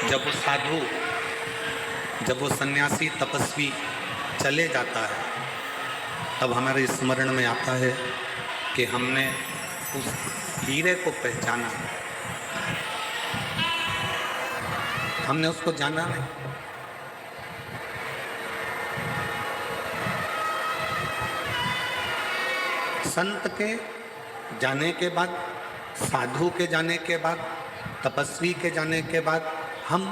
जब वो साधु, जब वो सन्यासी तपस्वी चले जाता है, तब हमारे स्मरण में आता है कि हमने उस हीरे को पहचाना, हमने उसको जाना नहीं। संत के जाने के बाद, साधु के जाने के बाद, तपस्वी के जाने के बाद हम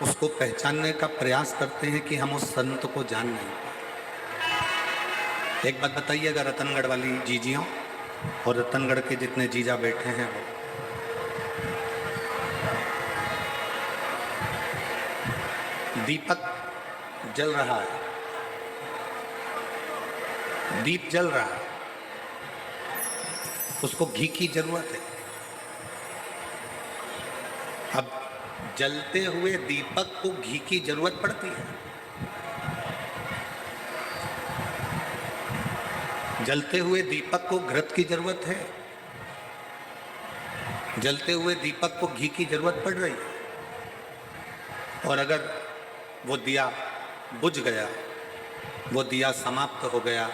उसको पहचानने का प्रयास करते हैं कि हम उस संत को जान नहीं पाए। एक बात बताइएगा, रतनगढ़ वाली जीजियों और रतनगढ़ के जितने जीजा बैठे हैं वो, दीपक जल रहा है, दीप जल रहा है, उसको घी की जरूरत है। अब जलते हुए दीपक को घी की जरूरत पड़ती है। जलते हुए दीपक को घृत की जरूरत है। जलते हुए दीपक को घी की जरूरत पड़ रही है। और अगर वो दिया बुझ गया, वो दिया समाप्त हो गया,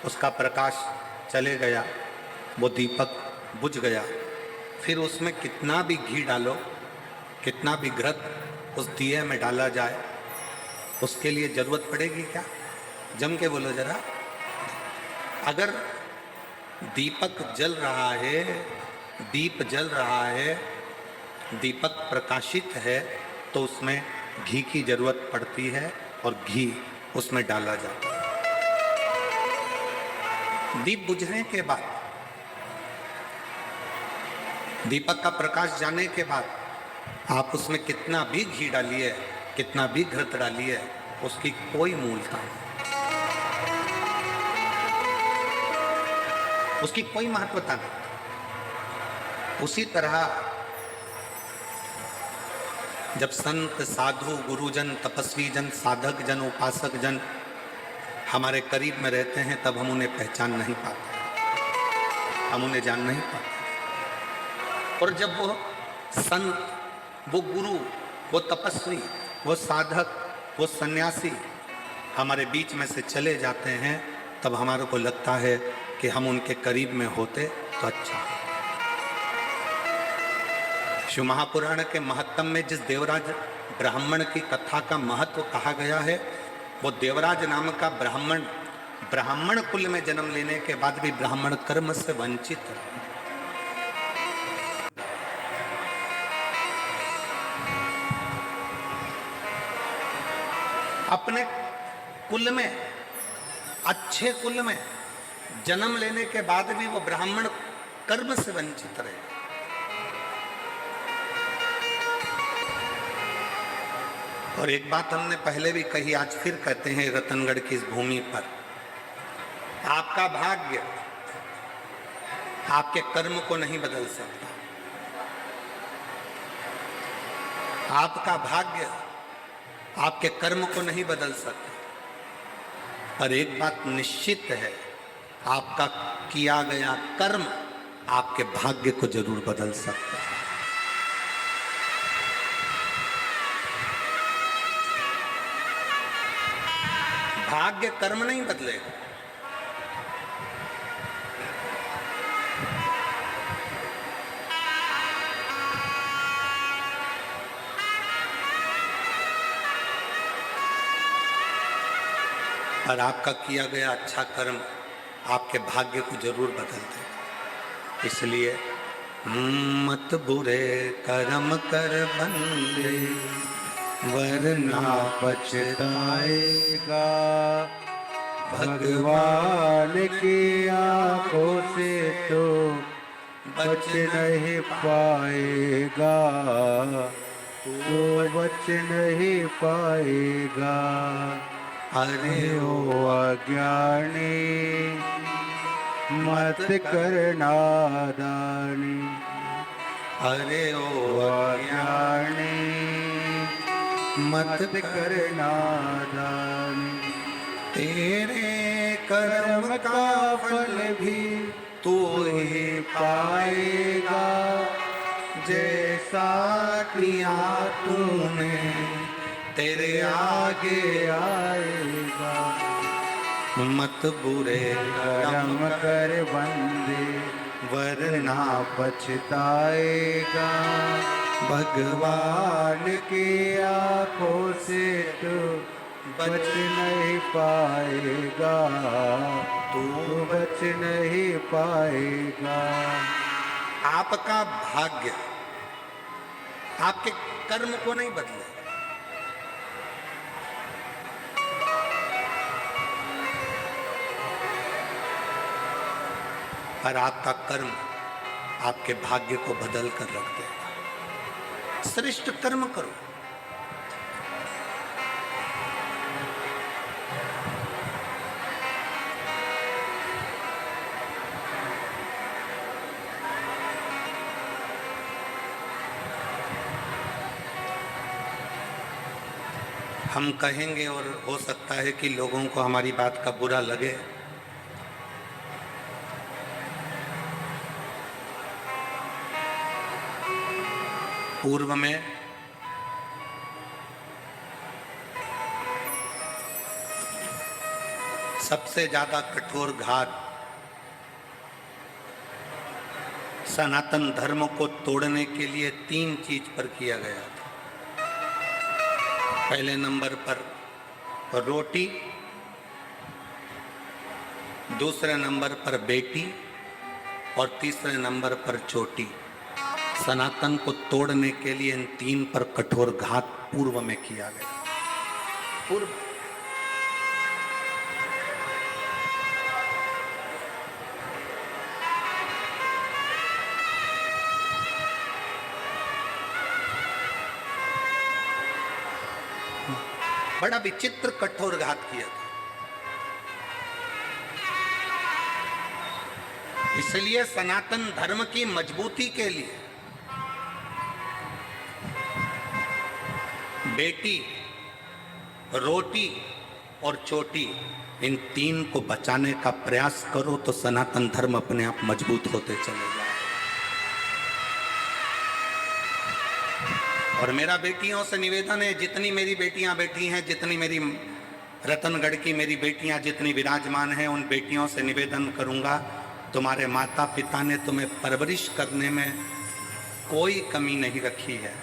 उसका प्रकाश चले गया, वो दीपक बुझ गया, फिर उसमें कितना भी घी डालो, कितना भी घृत उस दिए में डाला जाए, उसके लिए जरूरत पड़ेगी क्या? जम के बोलो जरा। अगर दीपक जल रहा है, दीप जल रहा है, दीपक प्रकाशित है, तो उसमें घी की जरूरत पड़ती है और घी उसमें डाला जाता है। दीप बुझने के बाद, दीपक का प्रकाश जाने के बाद आप उसमें कितना भी घी डालिए, कितना भी घृत डालिए, उसकी कोई मूलता नहीं, उसकी कोई महत्वता नहीं। उसी तरह जब संत, साधु, गुरुजन, तपस्वी जन, साधक जन, उपासक जन हमारे करीब में रहते हैं, तब हम उन्हें पहचान नहीं पाते, हम उन्हें जान नहीं पाते। और जब वो संत, वो गुरु, वो तपस्वी, वो साधक, वो सन्यासी हमारे बीच में से चले जाते हैं, तब हमारे को लगता है कि हम उनके करीब में होते तो अच्छा। शिव महापुराण के महत्तम में जिस देवराज ब्राह्मण की कथा का महत्व कहा गया है, वो देवराज नाम का ब्राह्मण, ब्राह्मण कुल में जन्म लेने के बाद भी ब्राह्मण कर्म से वंचित है। अपने कुल में, अच्छे कुल में जन्म लेने के बाद भी वो ब्राह्मण कर्म से वंचित रहे। और एक बात हमने पहले भी कही, आज फिर कहते हैं रतनगढ़ की इस भूमि पर, आपका भाग्य आपके कर्म को नहीं बदल सकता। आपका भाग्य आपके कर्म को नहीं बदल सकता। पर एक बात निश्चित है, आपका किया गया कर्म आपके भाग्य को जरूर बदल सकता है। भाग्य कर्म नहीं बदलेगा। और आपका किया गया अच्छा कर्म आपके भाग्य को जरूर बदल देगा। इसलिए मत बुरे कर्म कर बंदे, वरना पछताएगा। भगवान की आंखों से तो बच नहीं पाएगा, तो बच नहीं पाएगा। अरे ओ अज्ञानी मत कर नादानी, अरे ओ अज्ञानी मत कर नादानी। तेरे कर्म का फल भी तू ही पाएगा, जैसा किया तूने तेरे आगे आएगा। मत बुरे करम कर बंदे वरना पछताएगा। भगवान की आंखों से तू बच नहीं पाएगा, तू बच नहीं पाएगा। आपका भाग्य आपके कर्म को नहीं बदले, पर आपका कर्म आपके भाग्य को बदल कर रख देगा। श्रेष्ठ कर्म करो। हम कहेंगे और हो सकता है कि लोगों को हमारी बात का बुरा लगे, पूर्व में सबसे ज्यादा कठोर घात सनातन धर्म को तोड़ने के लिए 3 चीज पर किया गया था। पहले नंबर पर रोटी, दूसरे नंबर पर बेटी और तीसरे नंबर पर चोटी। सनातन को तोड़ने के लिए इन 3 पर कठोर घात पूर्व में किया गया। पूर्व बड़ा विचित्र कठोर घात किया था। इसलिए सनातन धर्म की मजबूती के लिए बेटी, रोटी और चोटी, इन 3 को बचाने का प्रयास करो तो सनातन धर्म अपने आप मजबूत होते चले जाए। और मेरा बेटियों से निवेदन है, जितनी मेरी बेटियां बैठी हैं, जितनी मेरी रतनगढ़ की मेरी बेटियां जितनी विराजमान हैं, उन बेटियों से निवेदन करूंगा, तुम्हारे माता पिता ने तुम्हें परवरिश करने में कोई कमी नहीं रखी है।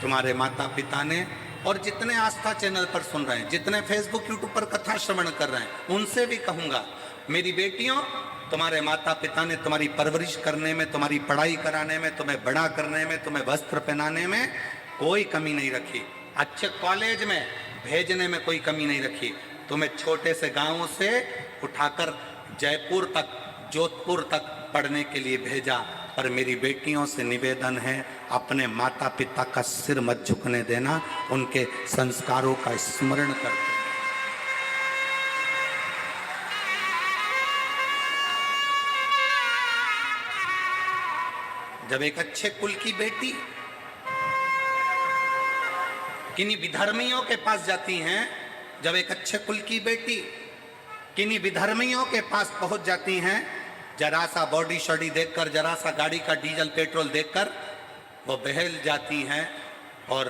तुम्हारे माता पिता ने, और जितने आस्था चैनल पर सुन रहे हैं, जितने फेसबुक यूट्यूब पर कथा श्रवण कर रहे हैं, उनसे भी कहूँगा, मेरी बेटियों, तुम्हारे माता पिता ने तुम्हारी परवरिश करने में, तुम्हारी पढ़ाई कराने में, तुम्हें बड़ा करने में, तुम्हें वस्त्र पहनाने में कोई कमी नहीं रखी। अच्छे कॉलेज में भेजने में कोई कमी नहीं रखी। तुम्हें छोटे से गाँव से उठाकर जयपुर तक, जोधपुर तक पढ़ने के लिए भेजा। पर मेरी बेटियों से निवेदन है, अपने माता पिता का सिर मत झुकने देना, उनके संस्कारों का स्मरण करते। जब एक अच्छे कुल की बेटी किन्हीं विधर्मियों के पास जाती हैं, जब एक अच्छे कुल की बेटी किन्हीं विधर्मियों के पास पहुंच जाती हैं, जरा सा बॉडी शॉडी देखकर, जरा सा गाड़ी का डीजल पेट्रोल देखकर वो बहल जाती हैं, और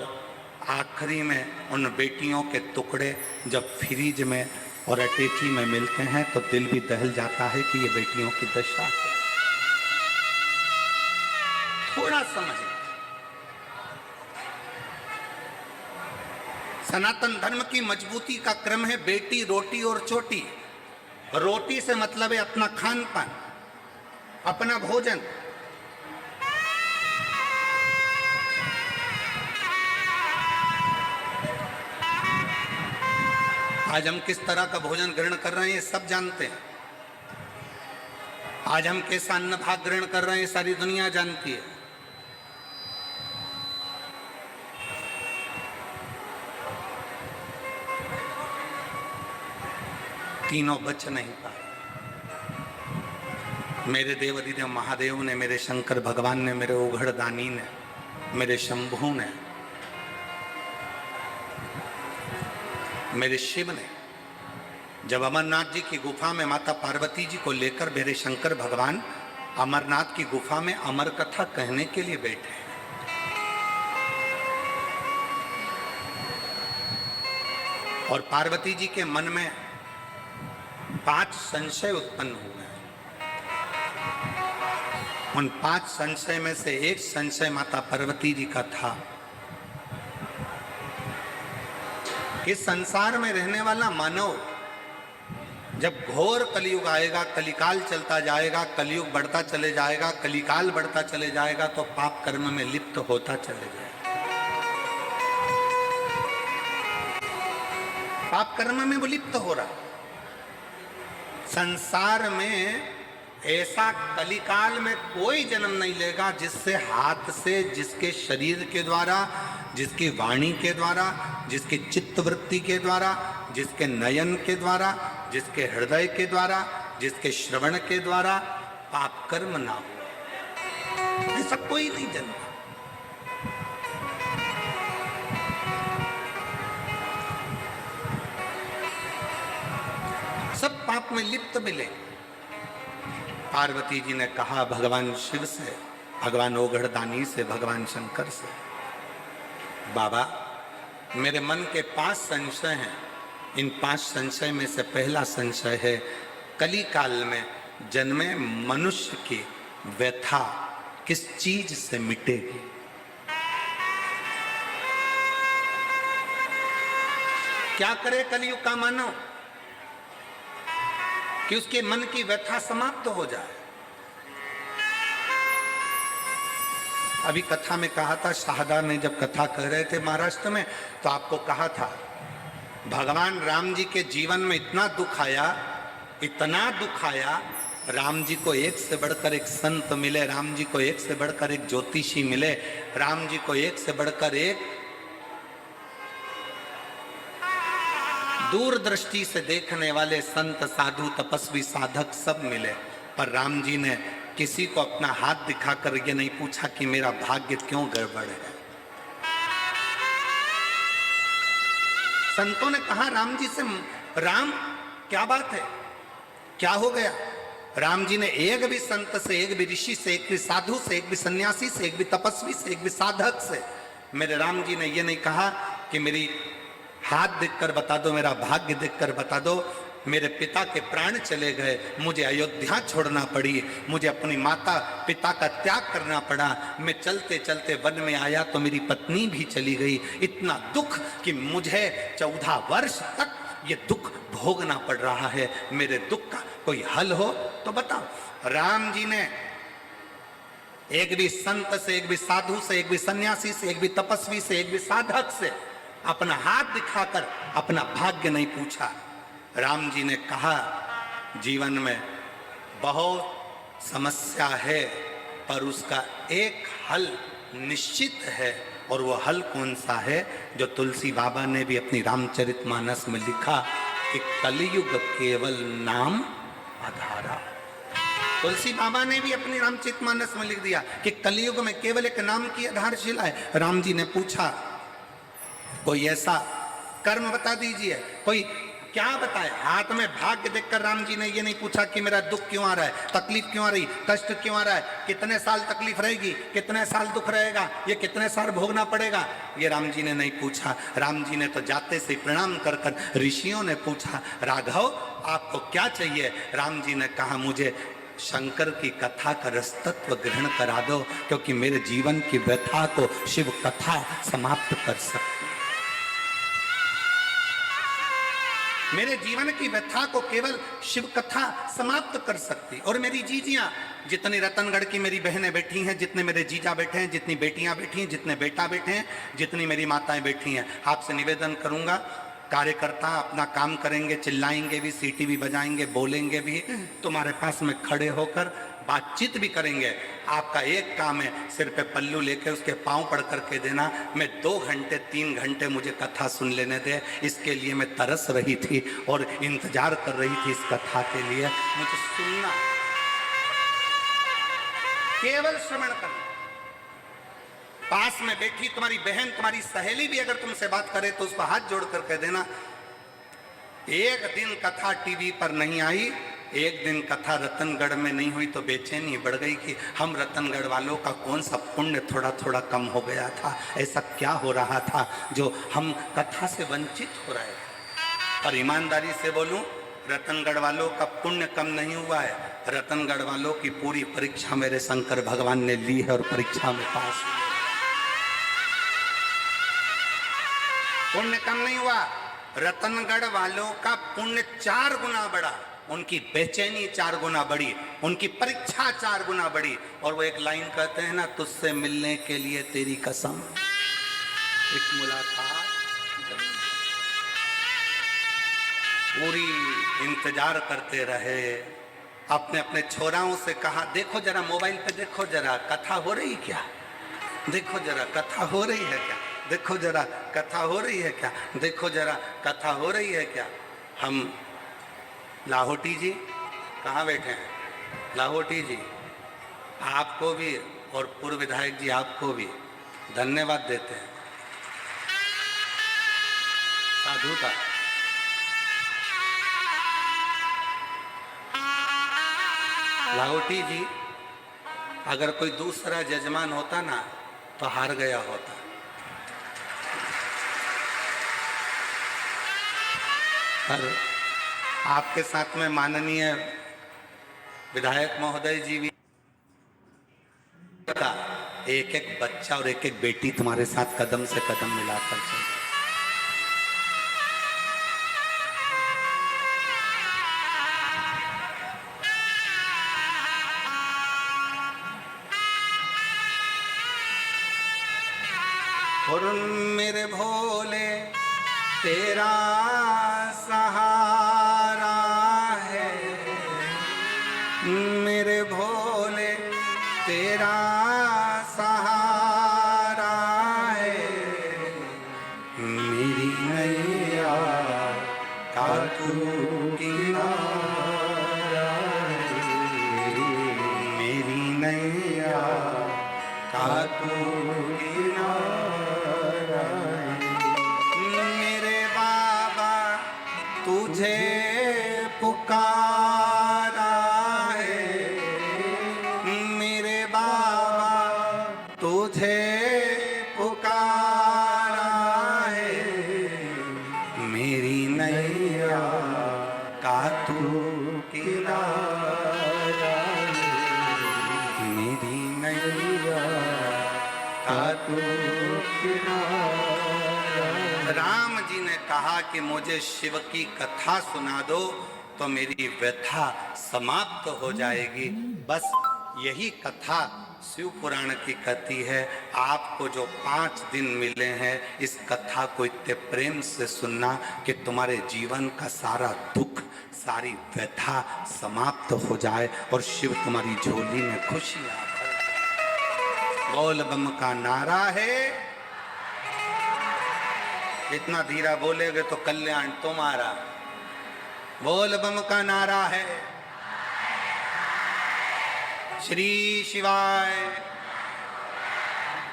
आखिरी में उन बेटियों के टुकड़े जब फ्रिज में और अटेची में मिलते हैं तो दिल भी दहल जाता है कि ये बेटियों की दशा है। थोड़ा समझ। सनातन धर्म की मजबूती का क्रम है बेटी, रोटी और चोटी। रोटी से मतलब है अपना खान पान, अपना भोजन। आज हम किस तरह का भोजन ग्रहण कर रहे हैं ये सब जानते हैं। आज हम कैसा अन्न भाग ग्रहण कर रहे हैं सारी दुनिया जानती है। तीनों बच नहीं पाए। मेरे देवाधिदेव महादेव ने, मेरे शंकर भगवान ने, मेरे उघड़ दानी ने, मेरे शंभू ने, मेरे शिव ने, जब अमरनाथ जी की गुफा में माता पार्वती जी को लेकर मेरे शंकर भगवान अमरनाथ की गुफा में अमर कथा कहने के लिए बैठे हैं। और पार्वती जी के मन में 5 संशय उत्पन्न हुए। उन 5 संशय में से एक संशय माता पार्वती जी का था। इस संसार में रहने वाला मानव जब घोर कलयुग आएगा, कलिकाल चलता जाएगा, कलयुग बढ़ता चले जाएगा, कलिकाल बढ़ता चले जाएगा, तो पाप कर्म में लिप्त होता चले जाएगा। पाप कर्म में वो लिप्त हो रहा। संसार में ऐसा कलिकाल में कोई जन्म नहीं लेगा जिससे हाथ से, जिसके शरीर के द्वारा, जिसकी वाणी के द्वारा, जिसकी चित्त वृत्ति के द्वारा, जिसके नयन के द्वारा, जिसके हृदय के द्वारा, जिसके श्रवण के द्वारा पाप कर्म ना हो। ऐसा कोई नहीं जन्मा। सब पाप में लिप्त मिले। पार्वती जी ने कहा भगवान शिव से, भगवान ओघड़दानी से, भगवान शंकर से, बाबा मेरे मन के 5 संशय हैं। इन 5 संशय में से पहला संशय है कली काल में जन्मे मनुष्य की व्यथा किस चीज से मिटेगी। क्या करे कलयुग का मानव कि उसके मन की व्यथा समाप्त हो जाए। अभी कथा में कहा था, शाहदा ने जब कथा कह रहे थे महाराष्ट्र में, तो आपको कहा था भगवान राम जी के जीवन में इतना दुख आया, इतना दुख आया, राम जी को एक से बढ़कर एक संत मिले, राम जी को एक से बढ़कर एक ज्योतिषी मिले, राम जी को एक से बढ़कर एक दूरदृष्टि से देखने वाले संत, साधु, तपस्वी, साधक सब मिले, पर राम जी ने किसी को अपना हाथ दिखाकर ये नहीं पूछा कि मेरा भाग्य क्यों गड़बड़ है। संतों ने कहा राम जी से, राम क्या बात है, क्या हो गया। राम जी ने एक भी संत से, एक भी ऋषि से, एक भी साधु से, एक भी सन्यासी से, एक भी तपस्वी से, एक भी साधक से, मेरे राम जी ने ये नहीं कहा कि मेरी हाथ देखकर बता दो, मेरा भाग्य देखकर बता दो, मेरे पिता के प्राण चले गए, मुझे अयोध्या छोड़ना पड़ी, मुझे अपनी माता पिता का त्याग करना पड़ा, मैं चलते चलते वन में आया तो मेरी पत्नी भी चली गई, इतना दुख कि मुझे 14 वर्ष तक ये दुख भोगना पड़ रहा है, मेरे दुख का कोई हल हो तो बताओ। राम जी ने एक भी संत से, एक भी साधु से, एक भी सन्यासी से, एक भी तपस्वी से, एक भी साधक से अपना हाथ दिखाकर अपना भाग्य नहीं पूछा। राम जी ने कहा जीवन में बहुत समस्या है, पर उसका एक हल निश्चित है, और वो हल कौन सा है, जो तुलसी बाबा ने भी अपनी रामचरितमानस में लिखा कि कलयुग केवल नाम आधारा। तुलसी बाबा ने भी अपनी रामचरितमानस में लिख दिया कि कलयुग में केवल एक नाम की आधारशिला है। राम जी ने पूछा कोई ऐसा कर्म बता दीजिए, कोई क्या बताए। हाथ में भाग्य देखकर राम जी ने ये नहीं पूछा कि मेरा दुख क्यों आ रहा है, तकलीफ क्यों आ रही, कष्ट क्यों आ रहा है, कितने साल तकलीफ रहेगी, कितने साल दुख रहेगा, ये कितने साल भोगना पड़ेगा, ये राम जी ने नहीं पूछा। राम जी ने तो जाते से प्रणाम कर कर ऋषियों ने पूछा राघव आपको क्या चाहिए। राम जी ने कहा मुझे शंकर की कथा का रसतत्व ग्रहण करा दो, क्योंकि मेरे जीवन की व्यथा को शिव कथा समाप्त कर सकती, मेरे जीवन की व्यथा को केवल शिव कथा समाप्त कर सकती। और मेरी जीजियां, जितनी रतनगढ़ की मेरी बहनें बैठी हैं, जितने मेरे जीजा बैठे हैं, जितनी बेटियां बैठी हैं, जितने बेटा बैठे हैं, जितनी मेरी माताएं बैठी हैं, आपसे निवेदन करूंगा, कार्यकर्ता अपना काम करेंगे, चिल्लाएंगे भी, सीटी भी बजाएंगे, बोलेंगे भी, तुम्हारे पास में खड़े होकर बातचीत भी करेंगे। आपका एक काम है, सिर पे पल्लू लेके उसके पांव पड़ करके देना। मैं 2 घंटे 3 घंटे मुझे कथा सुन लेने दे, इसके लिए मैं तरस रही थी और इंतजार कर रही थी इस कथा के लिए। मुझे सुनना, केवल श्रवण करना। पास में बैठी तुम्हारी बहन, तुम्हारी सहेली भी अगर तुमसे बात करे तो उसको हाथ जोड़ कर कह देना, एक दिन कथा टीवी पर नहीं आई एक दिन कथा रतनगढ़ में नहीं हुई तो बेचैनी बढ़ गई कि हम रतनगढ़ वालों का कौन सा पुण्य थोड़ा थोड़ा कम हो गया था, ऐसा क्या हो रहा था जो हम कथा से वंचित हो रहे थे। और ईमानदारी से बोलूं, रतनगढ़ वालों का पुण्य कम नहीं हुआ है, रतनगढ़ वालों की पूरी परीक्षा मेरे शंकर भगवान ने ली है और परीक्षा में पास हुए। पुण्य कम नहीं हुआ, रतनगढ़ वालों का पुण्य 4 गुना बढ़ा, उनकी बेचैनी 4 गुना बढ़ी, उनकी परीक्षा 4 गुना बढ़ी। और वो एक लाइन कहते हैं ना, तुझसे मिलने के लिए तेरी कसम, एक मुलाकात पूरी इंतजार करते रहे। अपने अपने छोराओं से कहा, देखो जरा मोबाइल पे, देखो जरा कथा हो रही क्या, देखो जरा कथा हो रही है क्या, देखो जरा कथा हो रही है क्या, देखो जरा कथा हो रही है क्या। हम लाहौटी जी कहाँ बैठे हैं, लाहौटी जी आपको भी और पूर्व विधायक जी आपको भी धन्यवाद देते हैं साधु का। लाहौटी जी, अगर कोई दूसरा जजमान होता ना तो हार गया होता। और आपके साथ में माननीय विधायक महोदय जी भी का एक एक बच्चा और एक एक बेटी तुम्हारे साथ कदम से कदम मिलाकर चल। और मेरे भोले तेरा सहारा है, मेरे भोले तेरा सहारा है, मेरी नैया का तू किनारा है, मेरी नैया का तू किनारा है। मेरे बाबा तुझे पुकारा है, मेरे बाबा तुझे पुकारा है, मेरी नैया का तू किनारा है, मेरी नैया का तू किनारा। राम जी ने कहा कि मुझे शिव की कथा सुना दो तो मेरी व्यथा समाप्त हो जाएगी। बस यही कथा शिव पुराण की कहती है। आपको जो 5 दिन मिले हैं, इस कथा को इतने प्रेम से सुनना कि तुम्हारे जीवन का सारा दुख, सारी व्यथा समाप्त हो जाए और शिव तुम्हारी झोली में खुशियां भर दे। बोल बम का नारा है, इतना धीरा बोलेगे तो कल्याण तुम्हारा। बोल बम का नारा है, श्री शिवाय।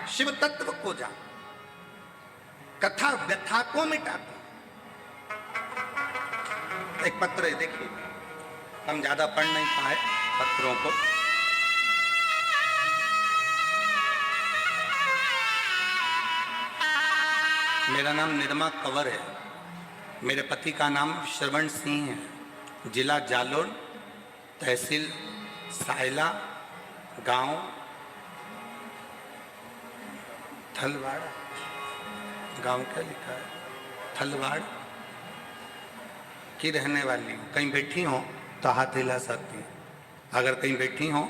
शिव तत्व को जान, कथा व्यथा को मिटाती। एक पत्र है, देखिए, हम ज्यादा पढ़ नहीं पाए पत्रों को। मेरा नाम निरमा कंवर है, मेरे पति का नाम श्रवण सिंह है, जिला जालोर, तहसील सायला, गांव थलवाड़। गांव क्या लिखा है? थलवाड़ की रहने वाली हूँ। कहीं बैठी हो तो हाथ हिला सकती हैं। अगर कहीं बैठी हो,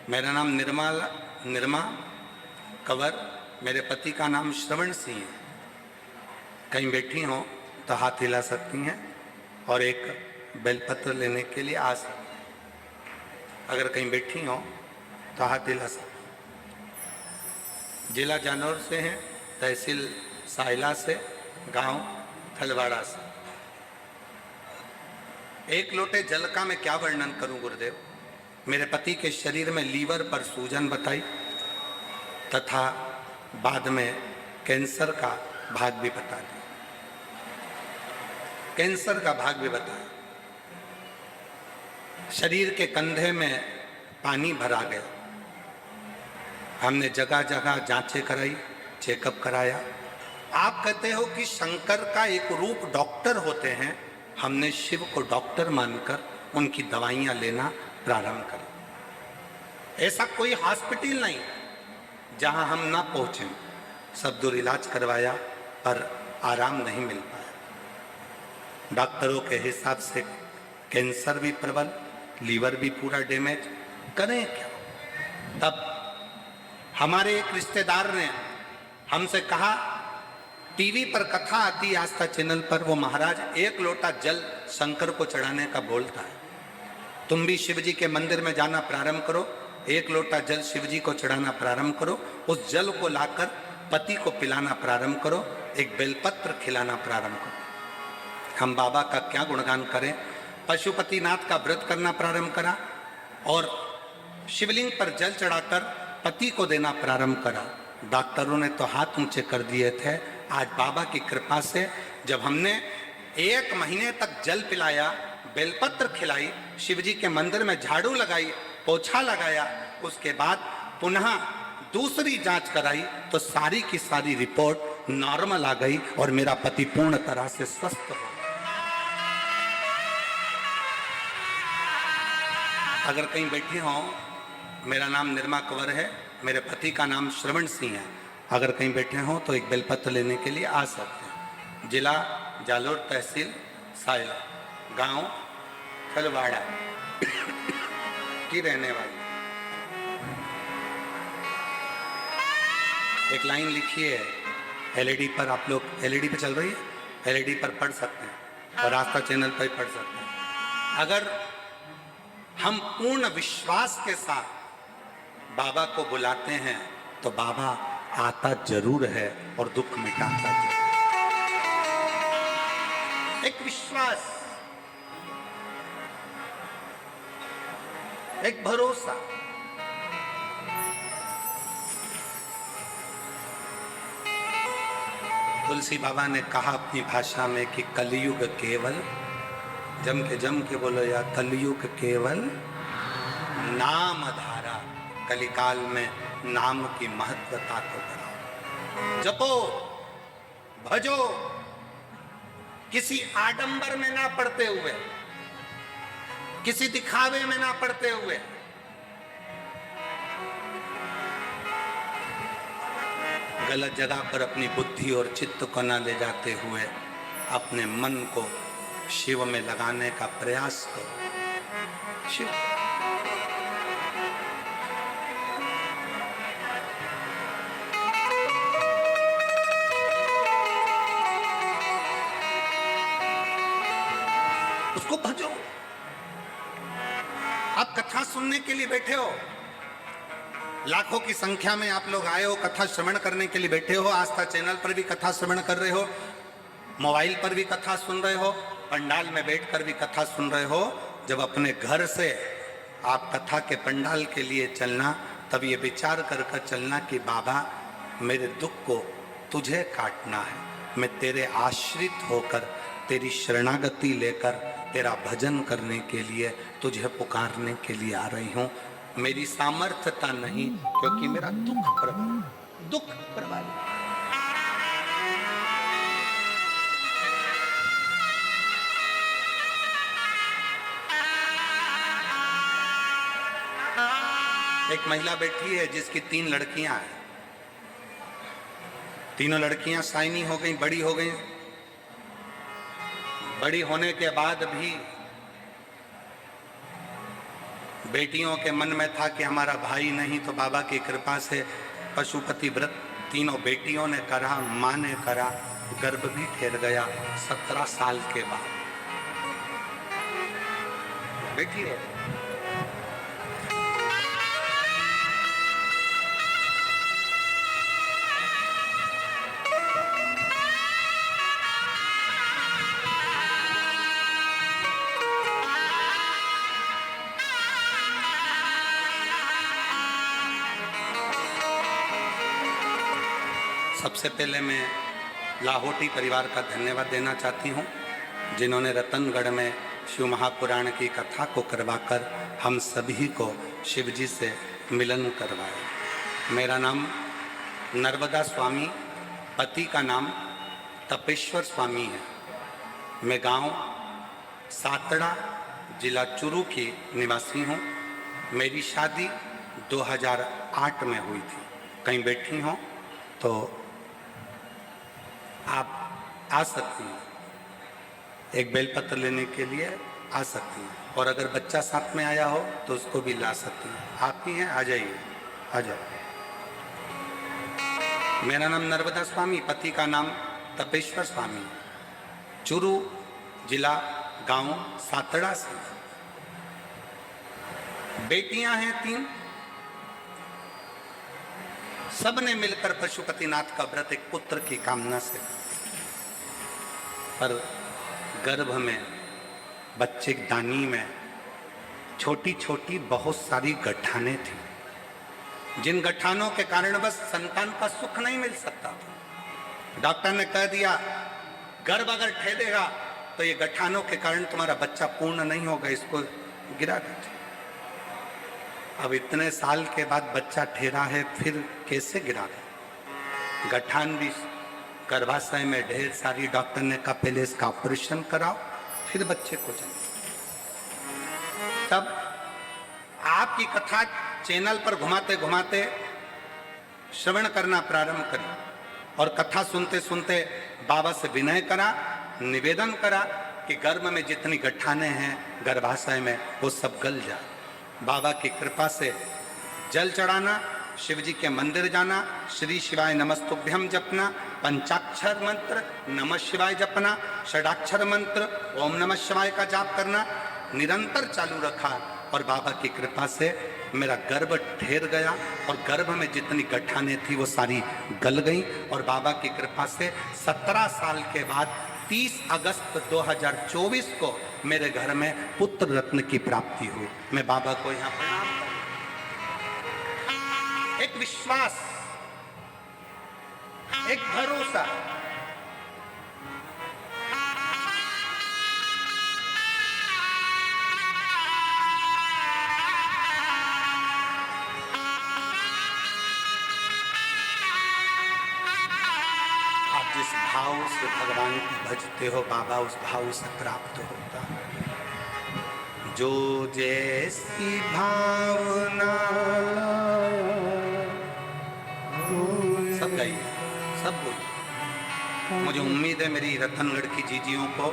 मेरा नाम निरमा कंवर, मेरे पति का नाम श्रवण सिंह है। कहीं बैठी हो तो हाथ हिला सकती हैं और एक बेलपत्र लेने के लिए आ सकती हैं। अगर कहीं बैठी हो तो हाथ हिला सकती। जिला जानौर से हैं, तहसील सायला से, गांव थलवाड़ा से। एक लोटे जल का मैं क्या वर्णन करूं गुरुदेव। मेरे पति के शरीर में लीवर पर सूजन बताई तथा बाद में कैंसर का भाग भी बता दिया। कैंसर का भाग भी बताया। शरीर के कंधे में पानी भरा गया। हमने जगह जगह जांचें कराई, चेकअप कराया। आप कहते हो कि शंकर का एक रूप डॉक्टर होते हैं, हमने शिव को डॉक्टर मानकर उनकी दवाइयां लेना प्रारंभ करी। ऐसा कोई हॉस्पिटल नहीं जहां हम ना पहुंचे। सब दूर इलाज करवाया पर आराम नहीं मिल पाया। डॉक्टरों के हिसाब से कैंसर भी प्रबल, लीवर भी पूरा डैमेज, करें क्या। तब हमारे एक रिश्तेदार ने हमसे कहा, टीवी पर कथा आती है आस्था चैनल पर, वो महाराज एक लोटा जल शंकर को चढ़ाने का बोलता है, तुम भी शिव जी के मंदिर में जाना प्रारंभ करो, एक लोटा जल शिव जी को चढ़ाना प्रारंभ करो, उस जल को लाकर पति को पिलाना प्रारंभ करो, एक बेलपत्र खिलाना प्रारंभ करो। हम बाबा का क्या गुणगान करें। पशुपतिनाथ का व्रत करना प्रारंभ करा और शिवलिंग पर जल चढ़ाकर पति को देना प्रारंभ करा। डॉक्टरों ने तो हाथ ऊंचे कर दिए थे। आज बाबा की कृपा से जब हमने 1 महीने तक जल पिलाया, बेलपत्र खिलाई, शिवजी के मंदिर में झाड़ू लगाई, पोछा लगाया, उसके बाद पुनः दूसरी जांच कराई तो सारी की सारी रिपोर्ट नॉर्मल आ गई और मेरा पति पूर्ण तरह से स्वस्थ हो। अगर कहीं बैठे हो, मेरा नाम निर्मा कंवर है, मेरे पति का नाम श्रवण सिंह है, अगर कहीं बैठे हो तो एक बेलपत्र लेने के लिए आ सकते हैं। जिला जालोर, तहसील सायला, गांव खलवाड़ा की रहने वाली। एक लाइन लिखी है एलईडी पर, आप लोग एलईडी पे चल रही है, एलईडी पर पढ़ सकते हैं और आस्था चैनल पर पढ़ सकते हैं। अगर हम पूर्ण विश्वास के साथ बाबा को बुलाते हैं तो बाबा आता जरूर है और दुख मिटाता जरूर। एक विश्वास, एक भरोसा। तुलसी बाबा ने कहा अपनी भाषा में कि कलयुग केवल, जम के बोलो या, कलयुग केवल नाम धारा। कलिकाल में नाम की महत्वता को बढ़ाओ, जपो, भजो, किसी आडंबर में ना पड़ते हुए, किसी दिखावे में ना पड़ते हुए। गलत जगह पर अपनी बुद्धि और चित्त को ना ले जाते हुए अपने मन को शिव में लगाने का प्रयास करो। शिव उसको भजो। आप कथा सुनने के लिए बैठे हो, लाखों की संख्या में आप लोग आए हो, कथा श्रवण करने के लिए बैठे हो। आस्था चैनल पर भी कथा श्रवण कर रहे हो, मोबाइल पर भी कथा सुन रहे हो, पंडाल में बैठकर भी कथा सुन रहे हो। जब अपने घर से आप कथा के पंडाल के लिए चलना, तब ये विचार कर कर चलना कि बाबा मेरे दुख को तुझे काटना है, मैं तेरे आश्रित होकर, तेरी शरणागति लेकर, तेरा भजन करने के लिए, तुझे पुकारने के लिए आ रही हूँ। मेरी सामर्थ्यता नहीं, क्योंकि मेरा दुख प्रबल, दुख प्रबल। एक महिला बैठी है जिसकी 3 लड़कियां हैं। तीनों लड़कियां साइनी हो गई, बड़ी हो गई। बड़ी होने के बाद भी बेटियों के मन में था कि हमारा भाई नहीं, तो बाबा की कृपा से पशुपति व्रत तीनों बेटियों ने करा, माँ ने करा, गर्भ भी ठहर गया 17 साल के बाद। बेटी है। सबसे पहले मैं लाहौटी परिवार का धन्यवाद देना चाहती हूँ, जिन्होंने रतनगढ़ में शिव महापुराण की कथा को करवाकर हम सभी को शिव जी से मिलन करवाए। मेरा नाम नर्मदा स्वामी, पति का नाम तपेश्वर स्वामी है। मैं गांव सातड़ा, जिला चुरू की निवासी हूँ। मेरी शादी 2008 में हुई थी। कहीं बैठी हो तो आप आ सकती हैं, एक बेलपत्र लेने के लिए आ सकती हैं, और अगर बच्चा साथ में आया हो तो उसको भी ला सकती हैं। आती हैं, आ जाइए, आ जाओ। मेरा नाम नर्मदा स्वामी, पति का नाम तपेश्वर स्वामी, चुरू जिला, गांव सातड़ा से। बेटियां हैं 3। सबने मिलकर पशुपतिनाथ का व्रत एक पुत्र की कामना से, पर गर्भ में, बच्चे दानी में छोटी छोटी बहुत सारी गठाने थी, जिन गठानों के कारण बस संतान का सुख नहीं मिल सकता था। डॉक्टर ने कह दिया गर्भ अगर ठहरेगा तो ये गठानों के कारण तुम्हारा बच्चा पूर्ण नहीं होगा, इसको गिरा दीजिए। अब इतने साल के बाद बच्चा ठहरा है, फिर कैसे गिरा दे? गठान भी गर्भाशय में ढेर सारी। डॉक्टर ने कहा पहले इसका ऑपरेशन कराओ, फिर बच्चे को जन्म। तब आपकी कथा चैनल पर घुमाते घुमाते श्रवण करना प्रारंभ करी, और कथा सुनते सुनते बाबा से विनय करा, निवेदन करा कि गर्भ में जितनी गठाने हैं गर्भाशय में वो सब गल जाए। बाबा की कृपा से जल चढ़ाना, शिव जी के मंदिर जाना, श्री शिवाय नमस्तुभ्यम जपना, पंचाक्षर मंत्र नमः शिवाय जपना, षडाक्षर मंत्र ओम नमः शिवाय का जाप करना निरंतर चालू रखा, और बाबा की कृपा से मेरा गर्भ ठहर गया, और गर्भ में जितनी गठाने थी वो सारी गल गई। और बाबा की कृपा से 17 साल के बाद 30 अगस्त 2024 को मेरे घर में पुत्र रत्न की प्राप्ति हुई। मैं बाबा को यहाँ प्रणाम करता हूं। एक विश्वास, एक भरोसा, जिस भाव से भगवान को भजते हो बाबा उस भाव से प्राप्त होता है। जो जैसी भावना, सब गाइए, सब बोलिए। मुझे उम्मीद है मेरी रतनगढ़ की जीजियों को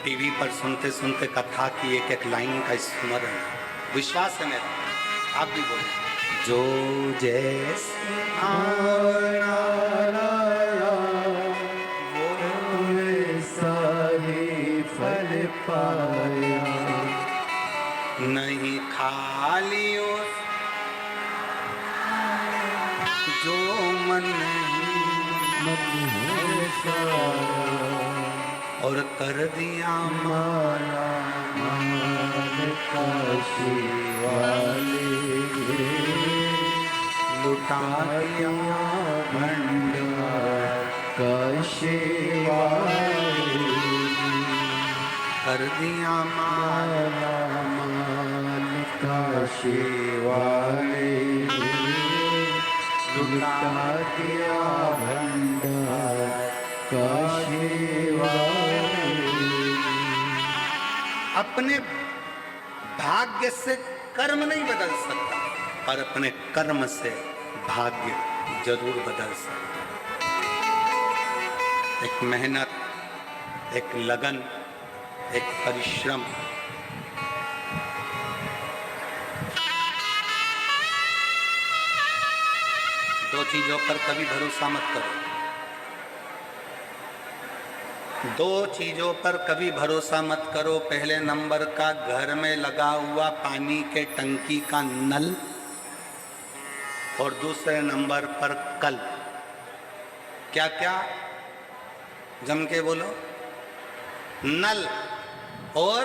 टीवी पर सुनते सुनते कथा की एक एक लाइन का स्मरण है। विश्वास है मेरा, आप भी बोलिए। जो जैसी भावना पाया, नहीं खाली उस जो मन और कर दिया माया मान काशी वाले, लुटा दिया भंडार काशी वाले, कर दिया माला मान काशी वाले, लुटा दिया भंडार काशी वाले। अपने भाग्य से कर्म नहीं बदल सकता, पर अपने कर्म से भाग्य जरूर बदल सकता। एक मेहनत, एक लगन, एक परिश्रम, दो चीजों पर कभी भरोसा मत करो। दो चीजों पर कभी भरोसा मत करो। पहले नंबर का घर में लगा हुआ पानी के टंकी का नल, और दूसरे नंबर पर कल। क्या क्या? जम के बोलो। नल और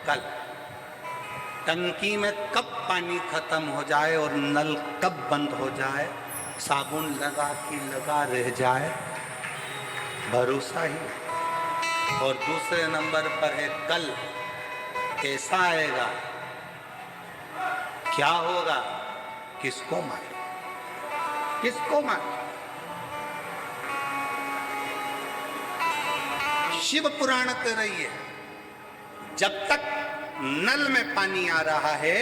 कल। टंकी में कब पानी खत्म हो जाए और नल कब बंद हो जाए, साबुन लगा कि लगा रह जाए, भरोसा ही। और दूसरे नंबर पर है कल कैसा आएगा, क्या होगा, किसको मारे, किसको मारे। शिव पुराण कह रही है जब तक नल में पानी आ रहा है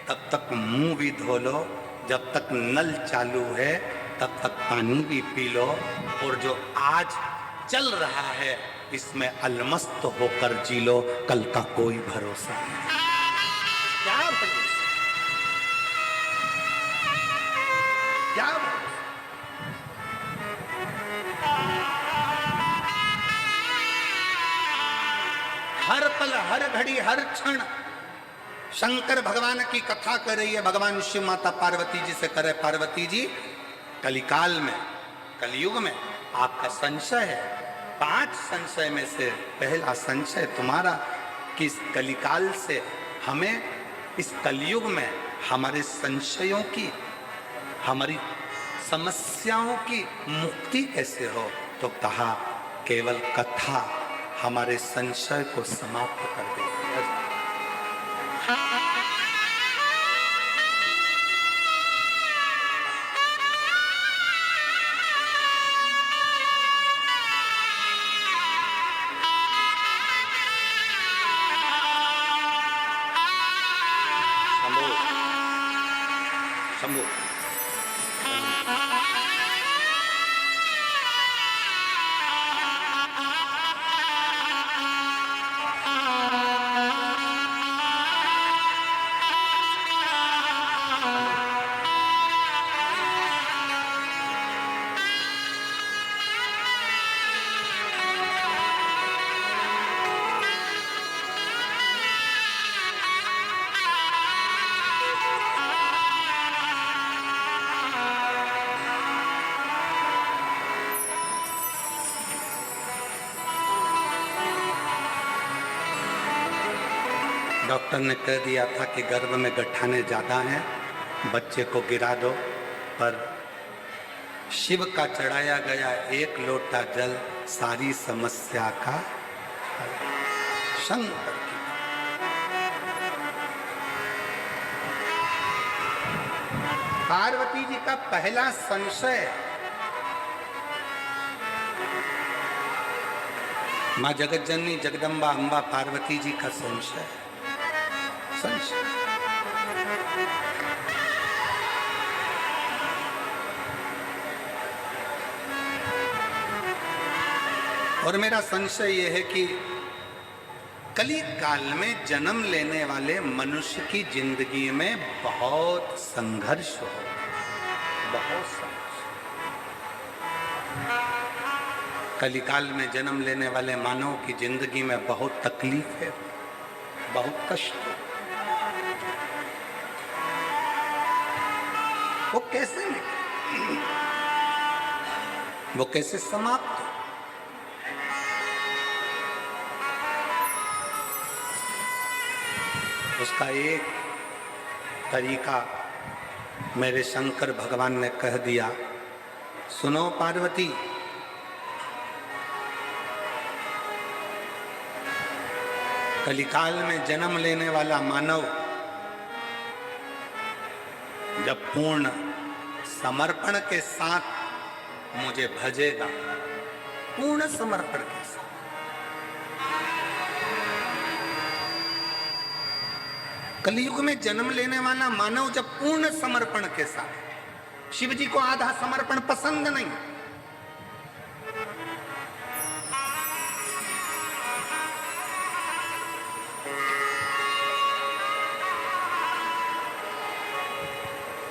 तब तक मुंह भी धो लो, जब तक नल चालू है तब तक पानी भी पी लो, और जो आज चल रहा है इसमें अलमस्त होकर जी लो, कल का कोई भरोसा नहीं। क्या भरोसा, क्या भरोसा। हर पल हर घड़ी हर क्षण शंकर भगवान की कथा कर रही है। भगवान शिव माता पार्वती जी से करे, पार्वती जी कलिकाल में, कलयुग में आपका संशय है, 5 संशय में से पहला संशय तुम्हारा कि इस कलिकाल से हमें, इस कलयुग में हमारे संशयों की, हमारी समस्याओं की मुक्ति कैसे हो। तो कहा केवल कथा हमारे संशय को समाप्त कर देती है। शंभू डॉक्टर ने कह दिया था कि गर्भ में गठाने ज़्यादा हैं, बच्चे को गिरा दो, पर शिव का चढ़ाया गया 1 लोटा जल सारी समस्या का हल। शंकर की पार्वती जी का पहला संशय, माँ जगत जननी जगदम्बा अम्बा पार्वती जी का संशय, संशय। और मेरा संशय यह है कि कली काल में जन्म लेने वाले मनुष्य की जिंदगी में बहुत संघर्ष हो, बहुत संघर्ष। कलिकाल में जन्म लेने वाले मानव की जिंदगी में बहुत तकलीफ है, बहुत कष्ट है। वो कैसे निकले, वो कैसे समाप्त हो। उसका एक तरीका मेरे शंकर भगवान ने कह दिया, सुनो पार्वती, कलिकाल में जन्म लेने वाला मानव जब पूर्ण समर्पण के साथ मुझे भजेगा, पूर्ण समर्पण के साथ, कलयुग में जन्म लेने वाला मानव जब पूर्ण समर्पण के साथ, शिव जी को आधा समर्पण पसंद नहीं,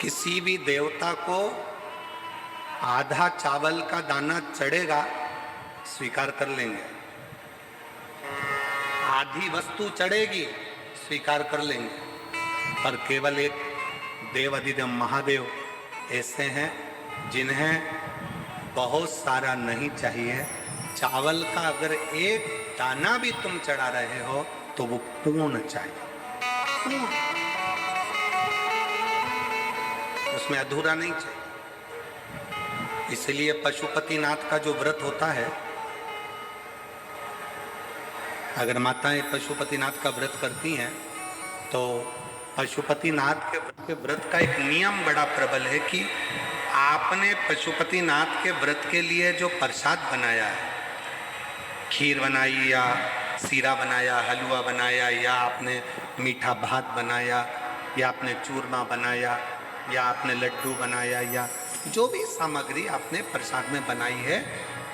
किसी भी देवता को आधा चावल का दाना चढ़ेगा स्वीकार कर लेंगे, आधी वस्तु चढ़ेगी स्वीकार कर लेंगे, पर केवल एक देवाधिदेव महादेव ऐसे हैं जिन्हें बहुत सारा नहीं चाहिए। चावल का अगर एक दाना भी तुम चढ़ा रहे हो तो वो पूर्ण चाहिए, पूर्ण, उसमें अधूरा नहीं चाहिए। इसलिए पशुपतिनाथ का जो व्रत होता है अगर माताएं पशुपतिनाथ का व्रत करती हैं तो पशुपतिनाथ के व्रत का एक नियम बड़ा प्रबल है कि आपने पशुपतिनाथ के व्रत के लिए जो प्रसाद बनाया है, खीर बनाई या सीरा बनाया, हलवा बनाया, या आपने मीठा भात बनाया, या आपने चूरमा बनाया, या आपने लड्डू बनाया, या जो भी सामग्री आपने प्रसाद में बनाई है,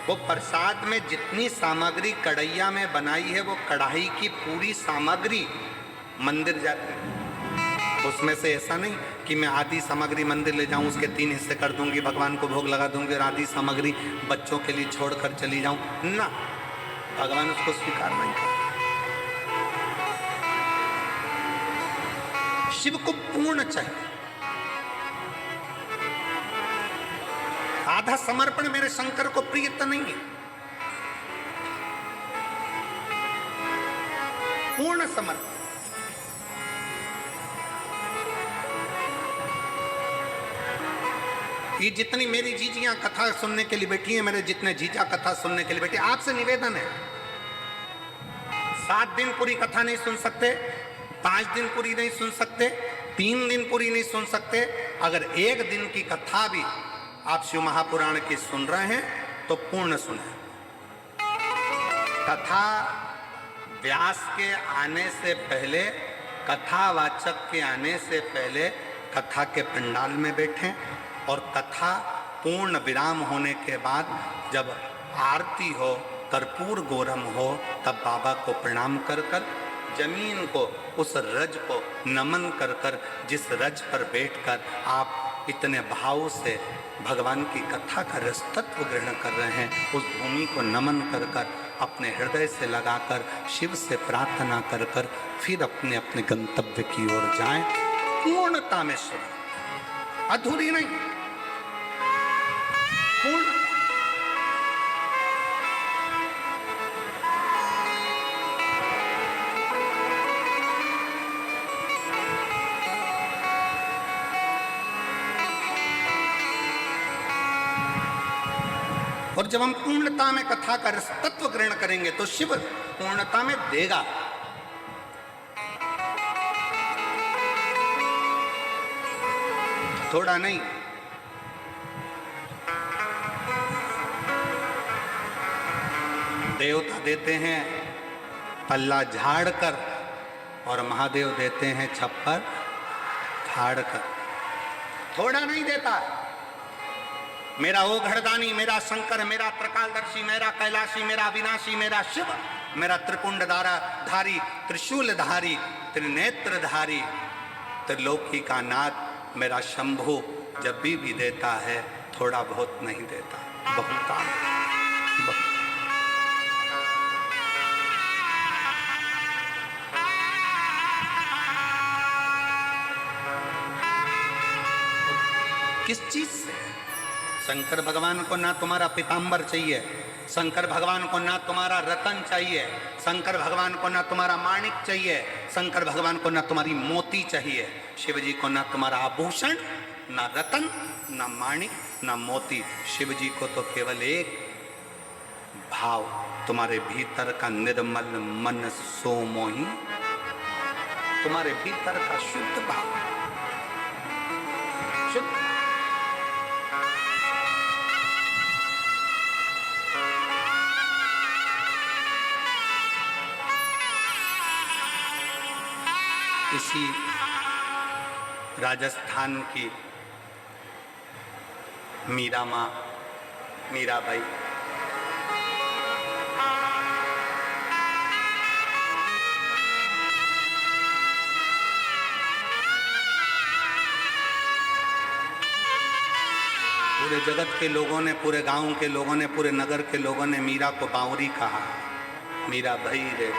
वो प्रसाद में जितनी सामग्री कढ़ैया में बनाई है वो कढ़ाई की पूरी सामग्री मंदिर जाती है। उसमें से ऐसा नहीं कि मैं आधी सामग्री मंदिर ले जाऊं, उसके 3 हिस्से कर दूंगी, भगवान को भोग लगा दूंगी और आधी सामग्री बच्चों के लिए छोड़कर चली जाऊं ना, भगवान उसको स्वीकार नहीं करते। शिव को पूर्ण चाहिए। आधा समर्पण मेरे शंकर को प्रिय तो नहीं है, पूर्ण समर्पण। ये जितनी मेरी जीजियां कथा सुनने के लिए बैठी हैं, मेरे जितने जीजा कथा सुनने के लिए बैठे, आपसे निवेदन है, 7 दिन पूरी कथा नहीं सुन सकते, 5 दिन पूरी नहीं सुन सकते, 3 दिन पूरी नहीं सुन सकते, अगर 1 दिन की कथा भी आप शिव महापुराण की सुन रहे हैं तो पूर्ण सुने। कथा व्यास के आने से पहले, कथावाचक के आने से पहले कथा के पंडाल में बैठें और कथा पूर्ण विराम होने के बाद जब आरती हो, कर्पूर गौरम हो, तब बाबा को प्रणाम कर कर, जमीन को, उस रज को नमन कर कर, जिस रज पर बैठकर आप इतने भाव से भगवान की कथा का रस तत्व ग्रहण कर रहे हैं, उस भूमि को नमन कर कर, अपने हृदय से लगाकर, शिव से प्रार्थना कर कर, फिर अपने अपने गंतव्य की ओर जाएं, पूर्णता में सुन, अधूरी नहीं, पूर्ण। और जब हम पूर्णता में कथा का रस तत्व ग्रहण करेंगे तो शिव पूर्णता में देगा। थोड़ा नहीं, देवता देते हैं पल्ला झाड़ कर और महादेव देते हैं छप्पर फाड़ कर, थोड़ा नहीं देता। मेरा ओ घड़दानी, मेरा शंकर, मेरा त्रिकालदर्शी, मेरा कैलाशी, मेरा विनाशी, मेरा शिव, मेरा त्रिपुंड धारी, त्रिशूलधारी, त्रिनेत्रधारी, त्रिलोकी का नाथ मेरा शंभु जब भी देता है, थोड़ा बहुत नहीं देता, बहुत। किस चीज से? शंकर भगवान को ना तुम्हारा पीताम्बर चाहिए, शंकर भगवान को ना तुम्हारा रतन चाहिए, शंकर भगवान को ना तुम्हारा माणिक चाहिए, शंकर भगवान को ना तुम्हारी मोती चाहिए, शिव जी को ना तुम्हारा आभूषण, ना रतन, ना माणिक, ना मोती। शिव जी को तो केवल एक भाव, तुम्हारे भीतर का निर्मल मन सोमोही, तुम्हारे भीतर का शुद्ध भाव, शुद्ध। इसी राजस्थान की मीरा माँ, मीराबाई, पूरे जगत के लोगों ने, पूरे गांव के लोगों ने, पूरे नगर के लोगों ने मीरा को बावरी कहा, मीरा भाई रे।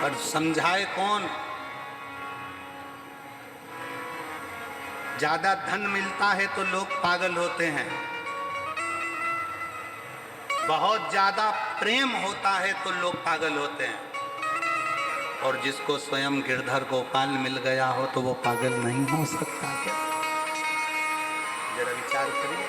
और समझाए कौन? ज्यादा धन मिलता है तो लोग पागल होते हैं, बहुत ज्यादा प्रेम होता है तो लोग पागल होते हैं, और जिसको स्वयं गिरधर गोपाल मिल गया हो तो वो पागल नहीं हो सकता क्या? जरा विचार करिए।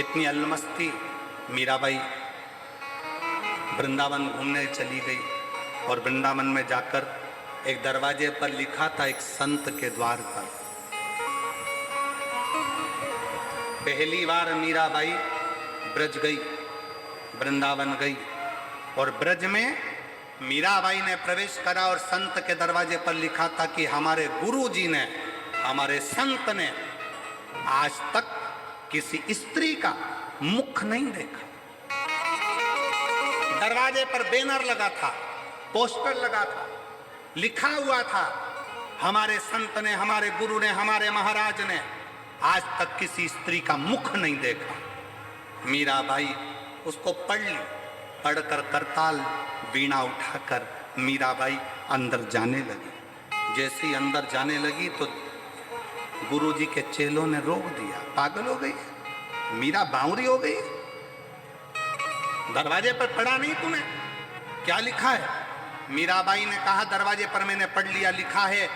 कितनी अलमस्ती। मीराबाई वृंदावन घूमने चली गई और वृंदावन में जाकर एक दरवाजे पर लिखा था, एक संत के द्वार पर। पहली बार मीराबाई ब्रज गई, वृंदावन गई और ब्रज में मीराबाई ने प्रवेश करा और संत के दरवाजे पर लिखा था कि हमारे गुरु जी ने, हमारे संत ने आज तक किसी स्त्री का मुख नहीं देखा। दरवाजे पर बैनर लगा था, पोस्टर लगा था, लिखा हुआ था, हमारे संत ने, हमारे गुरु ने, हमारे महाराज ने आज तक किसी स्त्री का मुख नहीं देखा। मीराबाई उसको पढ़ ली, पढ़कर करताल वीणा उठाकर मीराबाई अंदर जाने लगी। जैसे ही अंदर जाने लगी तो गुरुजी के चेलों ने रोक दिया। पागल हो गई, मीरा बावरी हो गई, दरवाजे पर पढ़ा नहीं तूने, क्या लिखा है? मीराबाई ने कहा, दरवाजे पर मैंने पढ़ लिया, लिखा है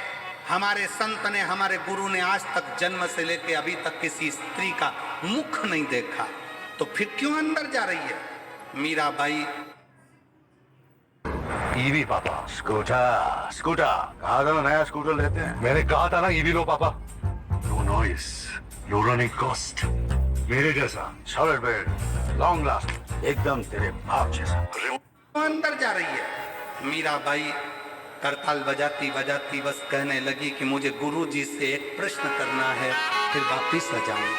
हमारे संत ने, हमारे गुरु ने आज तक जन्म से लेकर अभी तक किसी स्त्री का मुख नहीं देखा, तो फिर क्यों अंदर जा रही है? मीराबाई ईवी पापा। स्कूटर स्कूटर कहा था ना, नया स्कूटर लेते हैं। मैंने कहा था ना ईवी लो पापा। नो नॉइस, लो रनिंग कॉस्ट, मेरे जैसा सॉलिड बेड, लॉन्ग लास्ट, एकदम तेरे बाप जैसा। अंदर जा रही है। मीराबाई करताल बजाती बजाती बस कहने लगी कि मुझे गुरुजी से एक प्रश्न करना है, फिर वापिस आ जाऊंगी।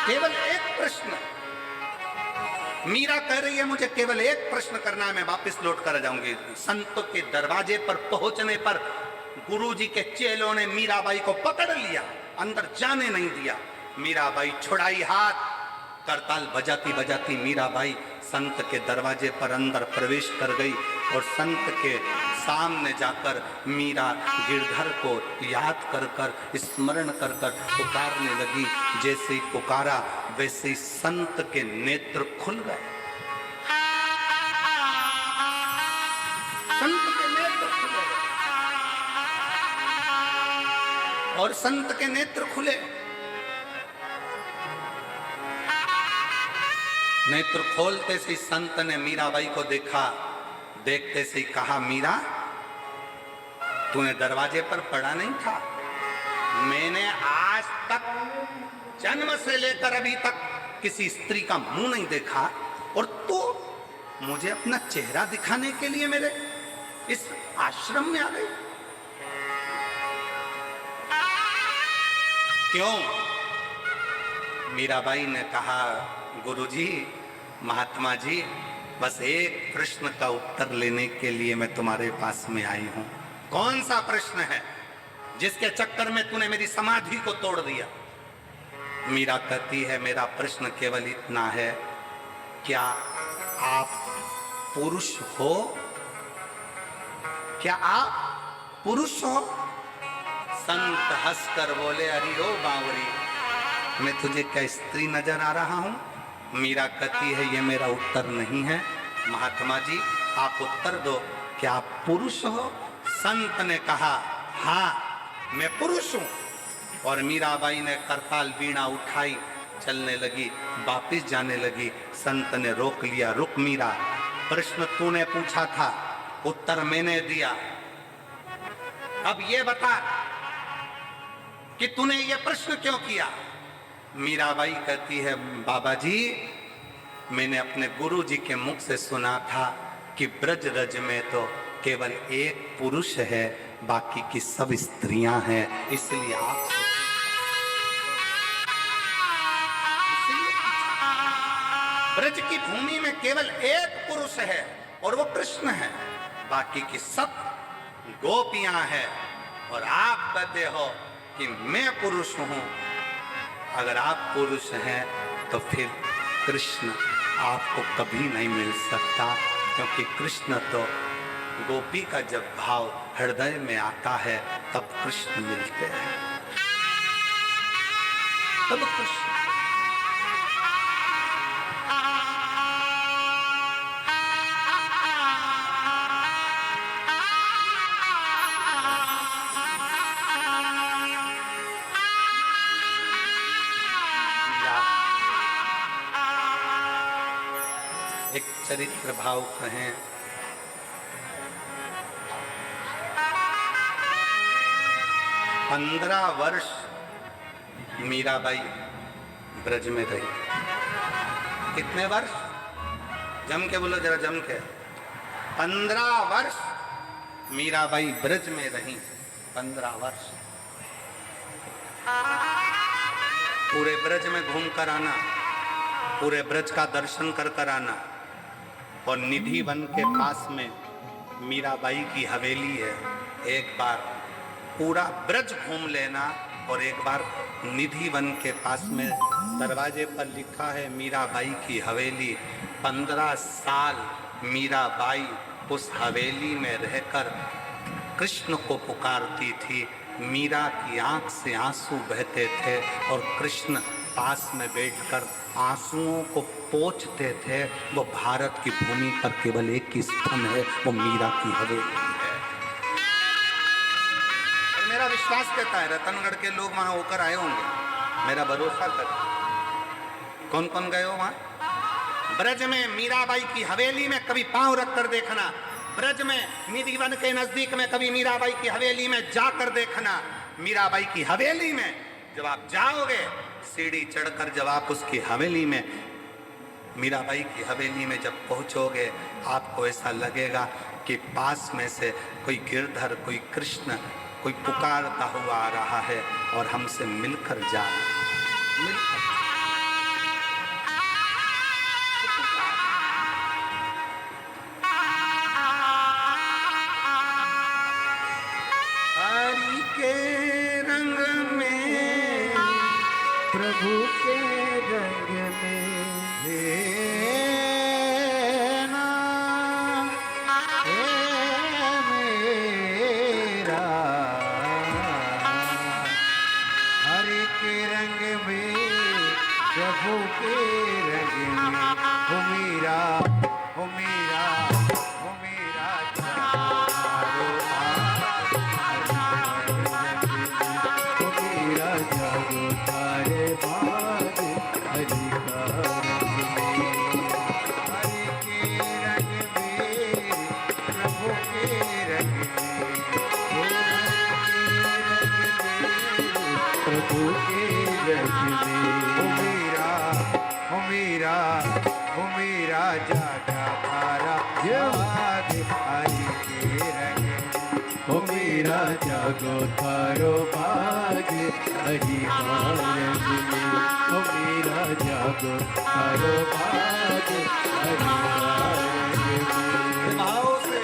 केवल एक प्रश्न। मीरा कह रही है मुझे केवल एक प्रश्न करना है, मैं वापस लौट कर जाऊंगी। संतों के दरवाजे पर पहुंचने पर गुरुजी के चेलों ने मीराबाई को पकड़ लिया, अंदर जाने नहीं दिया। मीराबाई छुड़ाई हाथ, करताल बजाती बजाती मीराबाई संत के दरवाजे पर अंदर प्रवेश कर गई और संत के सामने जाकर मीरा गिरधर को याद कर कर, स्मरण कर कर पुकारने लगी। जैसे ही पुकारा वैसे ही संत के नेत्र खुल गए। संत के नेत्र खुले और संत के नेत्र खुले। नेत्र खोलते से संत ने मीराबाई को देखा, देखते से कहा, मीरा तूने दरवाजे पर पड़ा नहीं था, मैंने आज तक जन्म से लेकर अभी तक किसी स्त्री का मुंह नहीं देखा और तू मुझे अपना चेहरा दिखाने के लिए मेरे इस आश्रम में आ गई। क्यों? मीराबाई ने कहा, गुरुजी, महात्मा जी, बस एक प्रश्न का उत्तर लेने के लिए मैं तुम्हारे पास में आई हूं। कौन सा प्रश्न है जिसके चक्कर में तूने मेरी समाधि को तोड़ दिया? मीरा कहती है, मेरा प्रश्न केवल इतना है, क्या आप पुरुष हो? क्या आप पुरुष हो? संत हंसकर बोले, अरे ओ बावरी, मैं तुझे क्या स्त्री नजर आ रहा हूं? मीरा कहती है, ये मेरा उत्तर नहीं है, महात्मा जी आप उत्तर दो, क्या आप पुरुष हो? संत ने कहा, हाँ मैं पुरुष हूं। और मीराबाई ने करताल वीणा उठाई, चलने लगी, वापिस जाने लगी। संत ने रोक लिया, रुक मीरा, प्रश्न तूने पूछा था, उत्तर मैंने दिया, अब ये बता कि तूने ये प्रश्न क्यों किया? मीराबाई कहती है, बाबा जी मैंने अपने गुरु जी के मुख से सुना था कि ब्रज रज में तो केवल एक पुरुष है, बाकी की सब स्त्रियां हैं, इसलिए आप ब्रज की भूमि में केवल एक पुरुष है और वो कृष्ण है, बाकी की सब गोपियां हैं और आप कहते हो कि मैं पुरुष हूं। अगर आप पुरुष हैं तो फिर कृष्ण आपको कभी नहीं मिल सकता, क्योंकि कृष्ण तो गोपी का जब भाव हृदय में आता है तब कृष्ण मिलते हैं, तब कृष्ण। एक चरित्र भाव कहें। पंद्रह वर्ष मीराबाई ब्रज में रही। कितने वर्ष? जम के बोलो जरा, जम के। 15 वर्ष मीराबाई ब्रज में रही। 15 वर्ष पूरे ब्रज में घूम कर आना, पूरे ब्रज का दर्शन कर कर आना। और निधि वन के पास में मीराबाई की हवेली है। एक बार पूरा ब्रज घूम लेना और एक बार निधि वन के पास में दरवाजे पर लिखा है मीराबाई की हवेली। 15 साल मीराबाई उस हवेली में रहकर कृष्ण को पुकारती थी। मीरा की आंख से आंसू बहते थे और कृष्ण पास में बैठकर आंसुओं को पोंछते थे। वो भारत की भूमि पर केवल एक ही स्थान है, वो मीरा की हवेली है। और मेरा विश्वास कहता है रतनगढ़ के लोग वहां होकर आए होंगे, मेरा भरोसा कर। कौन कौन गए हो वहां? ब्रज में मीराबाई की हवेली में कभी पांव रख कर देखना। ब्रज में निधि वन के नजदीक में कभी मीराबाई की हवेली में जाकर देखना। मीराबाई की हवेली में जब आप जाओगे, सीढ़ी चढ़कर जब आप उसकी हवेली में, मीराबाई की हवेली में जब पहुंचोगे, आपको ऐसा लगेगा कि पास में से कोई गिरधर, कोई कृष्ण, कोई पुकारता हुआ आ रहा है और हमसे मिलकर जा रहा है। मिलकर प्रभु के रंग में लेना है मेरा, हरि के रंग में, प्रभु के रंग में हो मेरा, हो मेरा, हो मेरा जागो तारे बाग हरि का रंग में, हरि के रंग में, प्रभु के रंग में, प्रभु के रंग में हो मेरा, हो मेरा, हो मेरा जागा तारा बाग हरि के रंग में, हो मेरा जागो तारो बाग हरि का रंग में, हो मेरा जागो तारो बाग हरि का रंग में। भाव से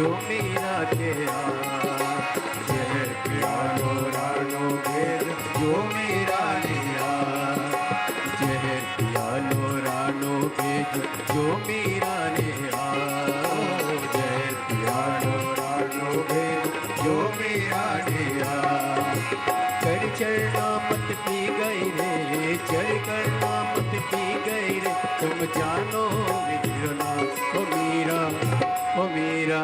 जो मीरा तेरा जहर पिया लो रानो भेद जो मीरा लिया जहर पिया लो रानो भेद जो मीरा लिया जहर पिया लो रानो भेद जो मीरा लिया कर चढ़ना मत पी गई रे चढ़ करना मत पी गई रे तुम जानो मिलना ओ मीरा ओ मीरा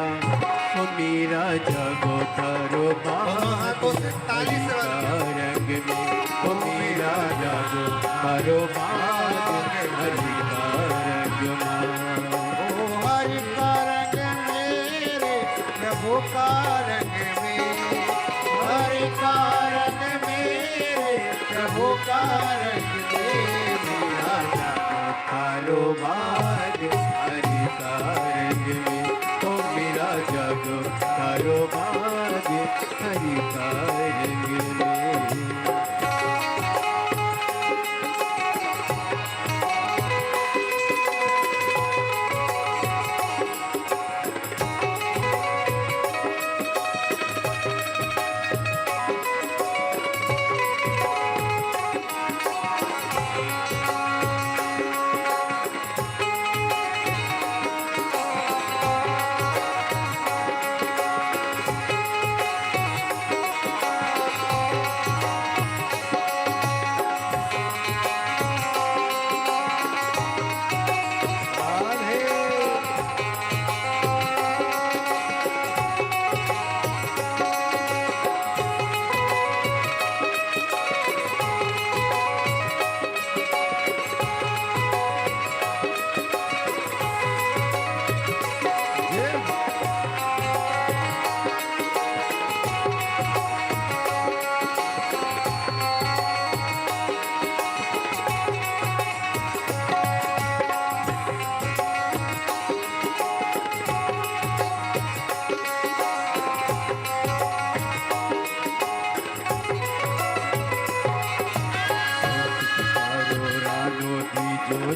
ओ मीरा जागो तारो हाथों से ताली से बजाओ। रंग में ओ मीरा जागो तारो हरि का रंग ओ हरि का रंग मेरे प्रभु का रंग में हरि का रंग मेरे प्रभु का रंग में मेरा जागो तारो भाग हरि का रंग में ओ मेरा जागो तारो भाग हरि का रंग में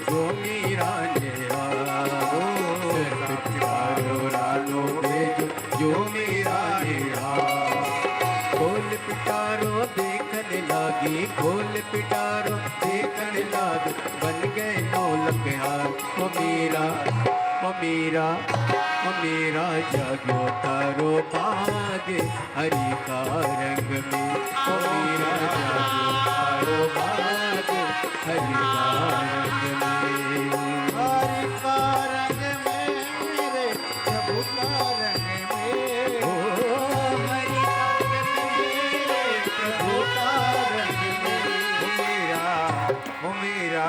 जो मीरा ने रानो दे जो मीरा ने खोल पिटारो देखने लागी खोल पिटारो देखने लाग बन गए ढोलक हार ओ मीरा ओ मीरा ओ मीरा जागो तारो भाग हरि का रंग में ओ मीरा जागो तारो भाग हरि का रंग में हरि का रंग मेरे प्रभु का रंग में ओ हरि का रंग मेरे प्रभु का रंग में ओ मेरा